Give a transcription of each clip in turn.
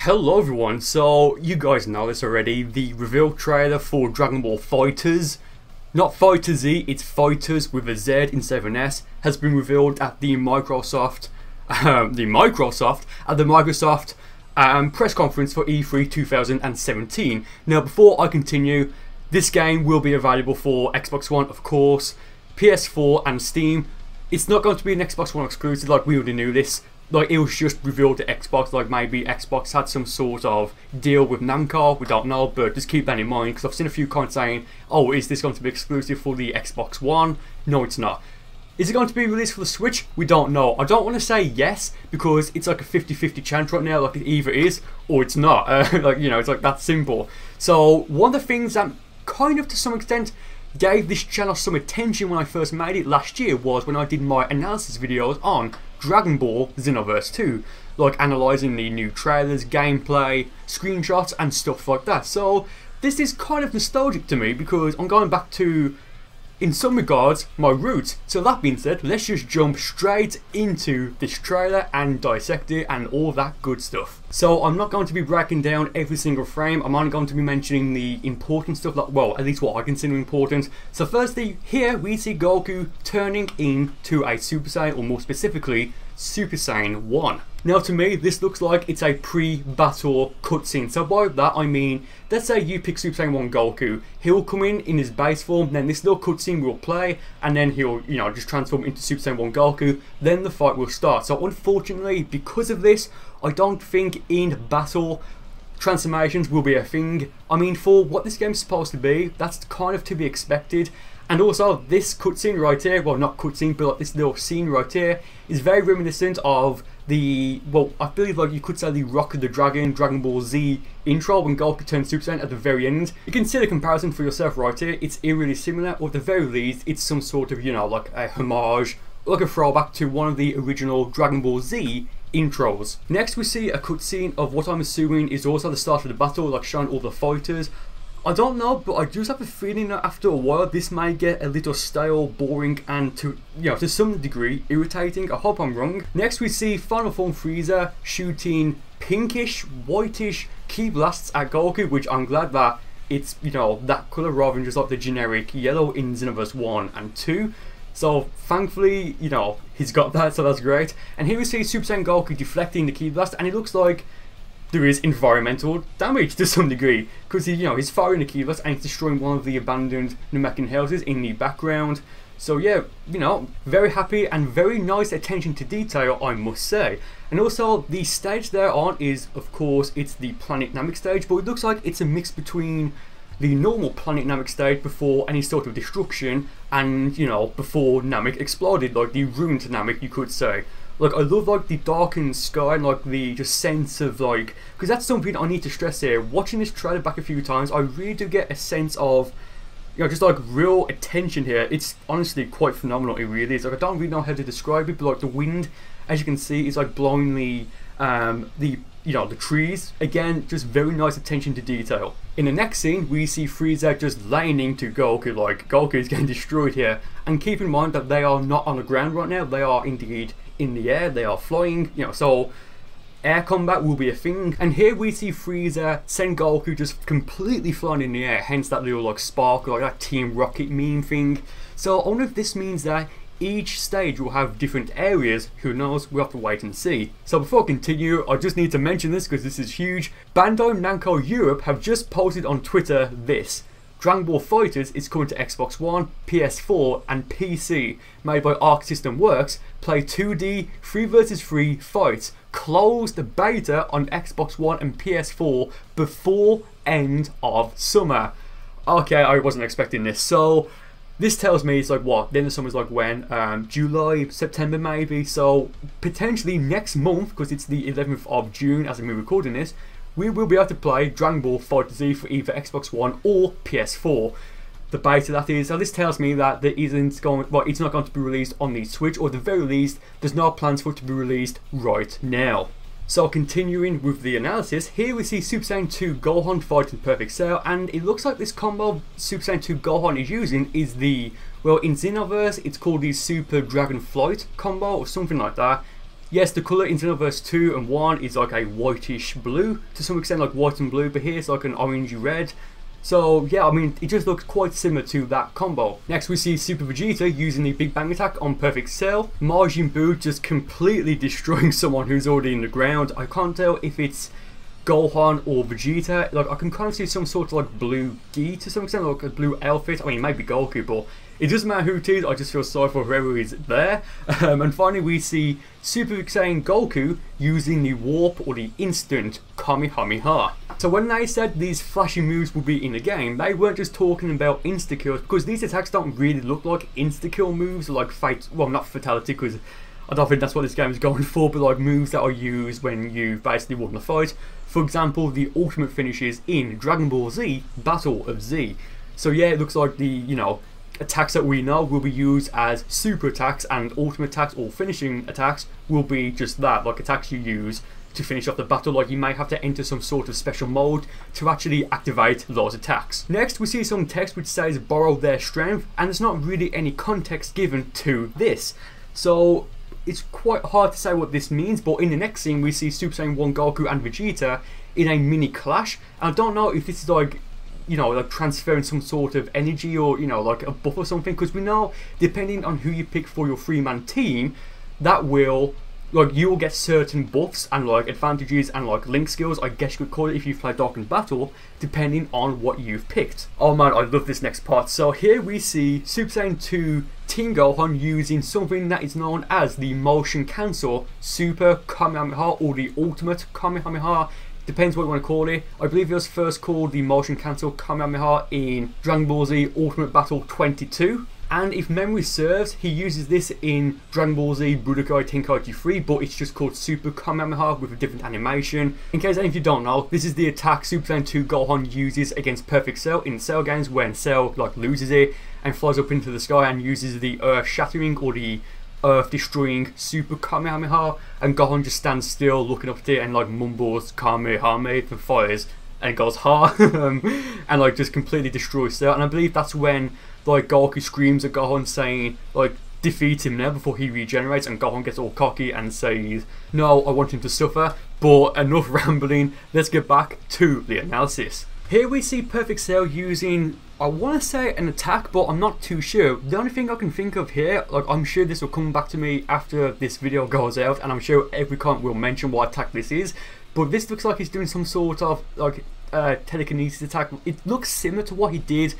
Hello everyone, so you guys know this already, the reveal trailer for Dragon Ball FighterZ, not FighterZ, it's FighterZ with a Z instead of an S, has been revealed at the Microsoft press conference for E3 2017. Now before I continue, this game will be available for Xbox One of course, PS4 and Steam. It's not going to be an Xbox One exclusive, like we already knew this. Like, it was just revealed to Xbox, like maybe Xbox had some sort of deal with Namco, we don't know, but just keep that in mind, because I've seen a few comments saying, oh, is this going to be exclusive for the Xbox One? No, it's not. Is it going to be released for the Switch? We don't know. I don't want to say yes, because it's like a 50-50 chance right now, like it either is, or it's not. Like, you know, it's like that simple. So, one of the things that kind of, to some extent, gave this channel some attention when I first made it last year was when I did my analysis videos on Dragon Ball Xenoverse 2, like analysing the new trailers, gameplay, screenshots and stuff like that. So this is kind of nostalgic to me because I'm going back to, in some regards, my roots. So that being said, let's just jump straight into this trailer and dissect it and all that good stuff. So I'm not going to be breaking down every single frame, I'm only going to be mentioning the important stuff, like, well, at least what I consider important. So firstly, here we see Goku turning into a Super Saiyan, or more specifically, Super Saiyan 1. Now to me, this looks like it's a pre-battle cutscene. So by that I mean, let's say you pick Super Saiyan 1 Goku, he'll come in his base form, then this little cutscene will play, and then he'll, you know, just transform into Super Saiyan 1 Goku, then the fight will start. So unfortunately, because of this, I don't think in battle transformations will be a thing. I mean, for what this game's supposed to be, that's kind of to be expected. And also, this cutscene right here, well, not cutscene, but like this little scene right here, is very reminiscent of the, well, I believe like you could say the Rock of the Dragon, Dragon Ball Z intro when Goku turns Super Saiyan at the very end. You can see the comparison for yourself right here. It's eerily similar, or at the very least, it's some sort of, you know, like a homage, like a throwback to one of the original Dragon Ball Z intros. Next we see a cutscene of what I'm assuming is also the start of the battle, like showing all the fighters. I don't know, but I just have a feeling that after a while this may get a little stale, boring, and to some degree irritating. I hope I'm wrong. Next we see Final Form Frieza shooting pinkish, whitish ki blasts at Goku, which I'm glad that it's, you know, that colour rather than just like the generic yellow in Xenoverse 1 and 2. So thankfully, you know, he's got that, so that's great. And here we see Super Saiyan Goku deflecting the ki blast, and it looks like there is environmental damage to some degree, because he, you know, he's firing the ki blast and he's destroying one of the abandoned Namekian houses in the background. So yeah, you know, very happy and very nice attention to detail, I must say. And also the stage they're on is, of course, it's the Planet Namek stage, but it looks like it's a mix between the normal Planet Namek stage before any sort of destruction and, you know, before Namek exploded, like the ruined Namek, you could say. Like, I love like the darkened sky and like the just sense of like, because that's something I need to stress here. Watching this trailer back a few times, I really do get a sense of, you know, just like real attention here. It's honestly quite phenomenal, it really is. Like, I don't really know how to describe it, but like the wind, as you can see, is like blowing the you know, the trees. Again, just very nice attention to detail. In the next scene, we see Frieza just laying into Goku, like Goku is getting destroyed here. And keep in mind that they are not on the ground right now, they are indeed in the air, they are flying, you know, so air combat will be a thing. And here we see Frieza send Goku just completely flying in the air, hence that little like spark, like that Team Rocket meme thing. So I wonder if this means that each stage will have different areas, who knows, we'll have to wait and see. So before I continue, I just need to mention this because this is huge. Bandai Namco Europe have just posted on Twitter this: Dragon Ball FighterZ is coming to Xbox One, PS4 and PC, made by Arc System Works, play 2D 3 vs 3 fights, closed beta on Xbox One and PS4 before end of summer. Okay, I wasn't expecting this, so this tells me it's like what? The end of summer's like when? July, September maybe. So potentially next month, because it's the 11th of June as I'm recording this, we will be able to play Dragon Ball FighterZ for either Xbox One or PS4. The beta, that is. So this tells me that there isn't going, well, it's not going to be released on the Switch, or at the very least, there's no plans for it to be released right now. So continuing with the analysis, here we see Super Saiyan 2 Gohan fighting Perfect Cell, and it looks like this combo Super Saiyan 2 Gohan is using is the, well, in Xenoverse it's called the Super Dragon Flight combo or something like that. Yes, the colour in Xenoverse 2 and 1 is like a whitish blue, to some extent like white and blue, but here it's like an orangey red. So yeah, I mean, it just looks quite similar to that combo. Next we see Super Vegeta using the Big Bang attack on Perfect Cell. Majin Buu just completely destroying someone who's already in the ground. I can't tell if it's Gohan or Vegeta. Like, I can kind of see some sort of like blue gi to some extent, like a blue outfit. I mean, maybe Goku, but it doesn't matter who it is. I just feel sorry for whoever is there. And finally we see Super Saiyan Goku using the Warp or the Instant Kamehameha. So when they said these flashy moves would be in the game, they weren't just talking about insta-kills, because these attacks don't really look like insta-kill moves, or like well, not fatality, because I don't think that's what this game is going for, but like moves that are used when you've basically won the fight. For example, the ultimate finishes in Dragon Ball Z, Battle of Z. So yeah, it looks like the, you know, attacks that we know will be used as super attacks, and ultimate attacks or finishing attacks will be just that, like attacks you use to finish off the battle. Like you may have to enter some sort of special mode to actually activate those attacks. Next we see some text which says borrow their strength, and there's not really any context given to this. So it's quite hard to say what this means, but in the next scene we see Super Saiyan 1 Goku and Vegeta in a mini clash. And I don't know if this is like, you know, like transferring some sort of energy, or, you know, like a buff or something, because we know depending on who you pick for your 3-man team, that will, like, you will get certain buffs and like advantages and like link skills, I guess you could call it, if you play Darkened Battle, depending on what you've picked. Oh man, I love this next part. So here we see Super Saiyan 2 Team Gohan using something that is known as the Motion Cancel Super Kamehameha, or the Ultimate Kamehameha, depends what you want to call it. I believe it was first called the Motion Cancel Kamehameha in Dragon Ball Z Ultimate Battle 22. And if memory serves, he uses this in Dragon Ball Z Budokai Tenkaichi 3, but it's just called Super Kamehameha with a different animation. In case any of you don't know, this is the attack Super Saiyan 2 Gohan uses against Perfect Cell in Cell games, when Cell like loses it and flies up into the sky and uses the Earth Shattering or the Earth Destroying Super Kamehameha, and Gohan just stands still looking up at it and like mumbles Kamehameha and fires, and it goes ha and like just completely destroys Cell. And I believe that's when like Goku screams at Gohan saying like defeat him now before he regenerates, and Gohan gets all cocky and says no, I want him to suffer. But enough rambling, let's get back to the analysis. Here we see Perfect Cell using, I want to say an attack, but I'm not too sure. The only thing I can think of here, like I'm sure this will come back to me after this video goes out, and I'm sure every comment will mention what attack this is, but this looks like he's doing some sort of like telekinesis attack. It looks similar to what he did,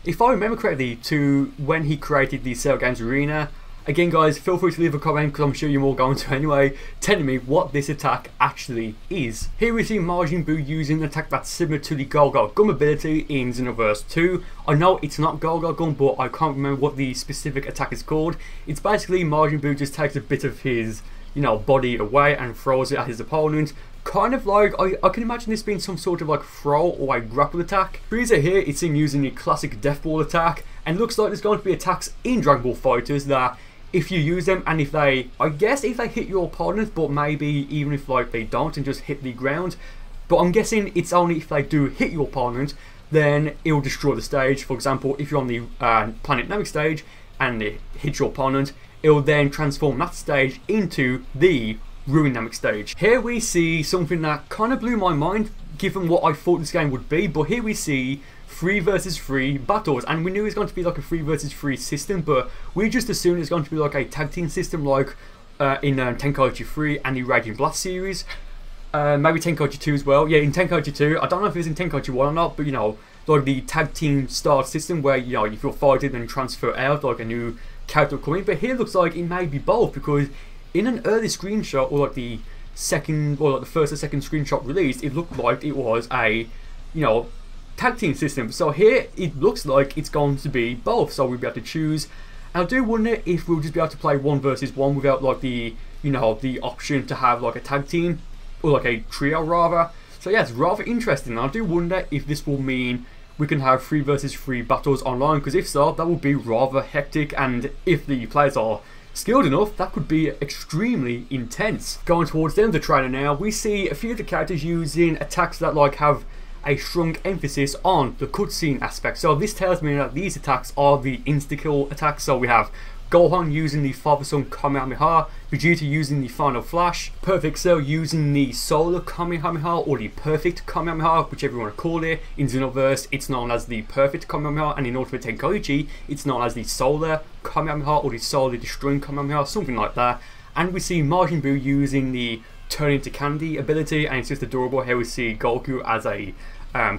if I remember correctly, to when he created the Cell Games Arena. Again guys, feel free to leave a comment, because I'm sure you're all going to anyway, telling me what this attack actually is. Here we see Majin Buu using an attack that's similar to the Go-Go Gun ability in Xenoverse 2. I know it's not Go-Go Gun, but I can't remember what the specific attack is called. It's basically Majin Buu just takes a bit of his, you know, body away and throws it at his opponent. Kind of like, I can imagine this being some sort of like throw or a grapple attack. Frieza here, it's him using the classic Death Ball attack, and looks like there's going to be attacks in Dragon Ball FighterZ that if you use them, and if they, I guess if they hit your opponent, but maybe even if like they don't and just hit the ground, but I'm guessing it's only if they do hit your opponent, then it will destroy the stage. For example, if you're on the Planet Namek stage and it hits your opponent, it will then transform that stage into the Ruin Namek stage. Here we see something that kind of blew my mind given what I thought this game would be, but here we see 3 versus 3 battles, and we knew it was going to be like a 3 versus 3 system, but we just assumed it's going to be like a tag team system, like in Tenkaichi 3 and the Raging Blast series, maybe Tenkaichi 2 as well. Yeah, in Tenkaichi 2, I don't know if it's in Tenkaichi 1 or not, but you know, like the tag team style system where, you know, if you're fighting and transfer out, like a new character coming. But here it looks like it may be both, because in an early screenshot, or like the second, or like the first or second screenshot released, it looked like it was a, you know, tag team system. So here it looks like it's going to be both, so we'll be able to choose. And I do wonder if we'll just be able to play 1 versus 1 without like the, you know, the option to have like a tag team, or like a trio rather. So yeah, it's rather interesting. And I do wonder if this will mean we can have 3 versus 3 battles online, because if so, that would be rather hectic, and if the players are skilled enough, that could be extremely intense. Going towards the end of the trailer now, we see a few of the characters using attacks that like have a strong emphasis on the cutscene aspect. So this tells me that these attacks are the insta-kill attacks. So we have Gohan using the Father-Son Kamehameha, Vegeta using the Final Flash, Perfect Cell using the Solar Kamehameha or the Perfect Kamehameha, whichever you want to call it. In Xenoverse, it's known as the Perfect Kamehameha, and in Ultimate Tenkaichi, it's known as the Solar Kamehameha or the Solar Destroying Kamehameha, something like that. And we see Majin Buu using the Turn into Candy ability, and it's just adorable how we see Goku as a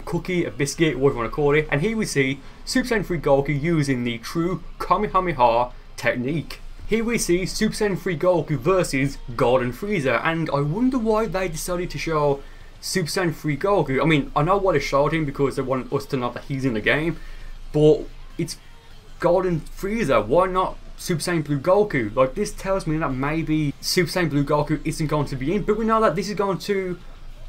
cookie, a biscuit, whatever you want to call it. And here we see Super Saiyan 3 Goku using the true Kamehameha technique. Here we see Super Saiyan 3 Goku versus Golden Frieza, and I wonder why they decided to show Super Saiyan 3 Goku. I mean, I know why they showed him, because they want us to know that he's in the game, but it's Golden Frieza, why not Super Saiyan Blue Goku? Like, this tells me that maybe Super Saiyan Blue Goku isn't going to be in, but we know that this is going to...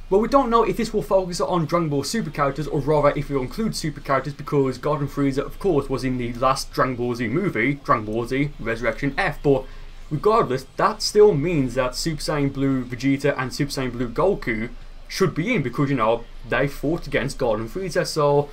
Well, we don't know if this will focus on Dragon Ball Super characters, or rather if it will include super characters, because Golden Frieza, of course, was in the last Dragon Ball Z movie, Dragon Ball Z Resurrection F, but regardless, that still means that Super Saiyan Blue Vegeta and Super Saiyan Blue Goku should be in, because, you know, they fought against Golden Frieza. So,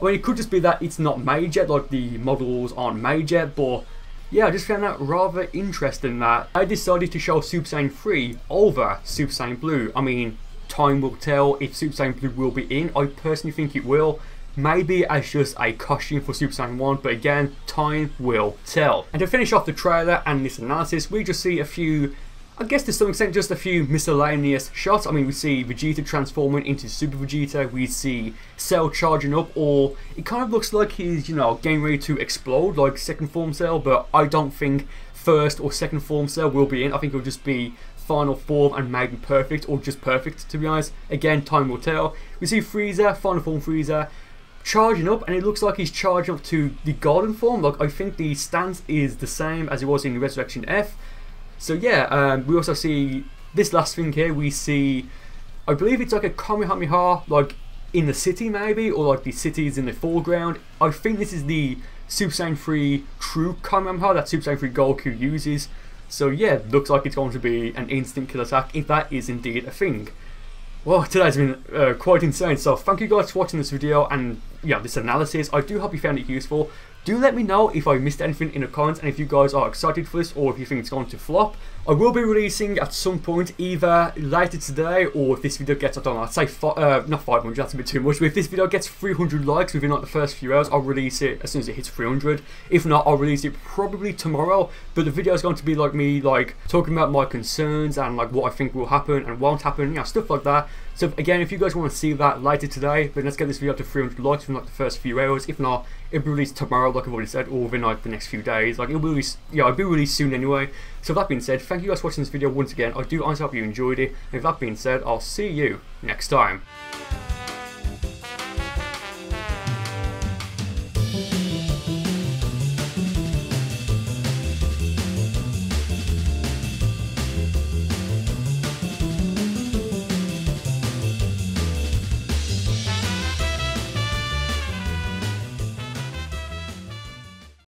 I mean, it could just be that it's not made yet, like the models aren't made yet, but yeah, I just found that rather interesting that I decided to show Super Saiyan 3 over Super Saiyan Blue. I mean, time will tell if Super Saiyan Blue will be in. I personally think it will. Maybe as just a costume for Super Saiyan 1, but again, time will tell. And to finish off the trailer and this analysis, we just see a few, I guess to some extent, just a few miscellaneous shots. I mean, we see Vegeta transforming into Super Vegeta, we see Cell charging up, or it kind of looks like he's, you know, getting ready to explode like second form Cell, but I don't think first or second form Cell will be in. I think it'll just be final form and maybe perfect, or just perfect, to be honest. Again, time will tell. We see Frieza, final form Frieza, charging up, and it looks like he's charging up to the golden form. Like, I think the stance is the same as it was in Resurrection F. So yeah, we also see this last thing here. We see, I believe it's like a Kamehameha, like in the city maybe, or like the city is in the foreground. I think this is the Super Saiyan 3 true Kamehameha that Super Saiyan 3 Goku uses. So yeah, looks like it's going to be an instant kill attack, if that is indeed a thing. Well, today's been quite insane, so thank you guys for watching this video and yeah, this analysis. I do hope you found it useful. Do let me know if I missed anything in the comments, and if you guys are excited for this, or if you think it's going to flop. I will be releasing at some point, either later today, or if this video gets, I don't know, I'd say not 500, that's a bit too much, but if this video gets 300 likes within like the first few hours, I'll release it as soon as it hits 300. If not, I'll release it probably tomorrow, but the video is going to be like me, like, talking about my concerns, and like what I think will happen and won't happen, you know, stuff like that. So again, if you guys want to see that later today, then let's get this video up to 300 likes within like the first few hours. If not, it'll be released tomorrow, like I've already said, or within like the next few days. Like, it'll be released, yeah, it'll be released soon anyway. So with that being said, thank you guys for watching this video once again. I do honestly hope you enjoyed it. And with that being said, I'll see you next time.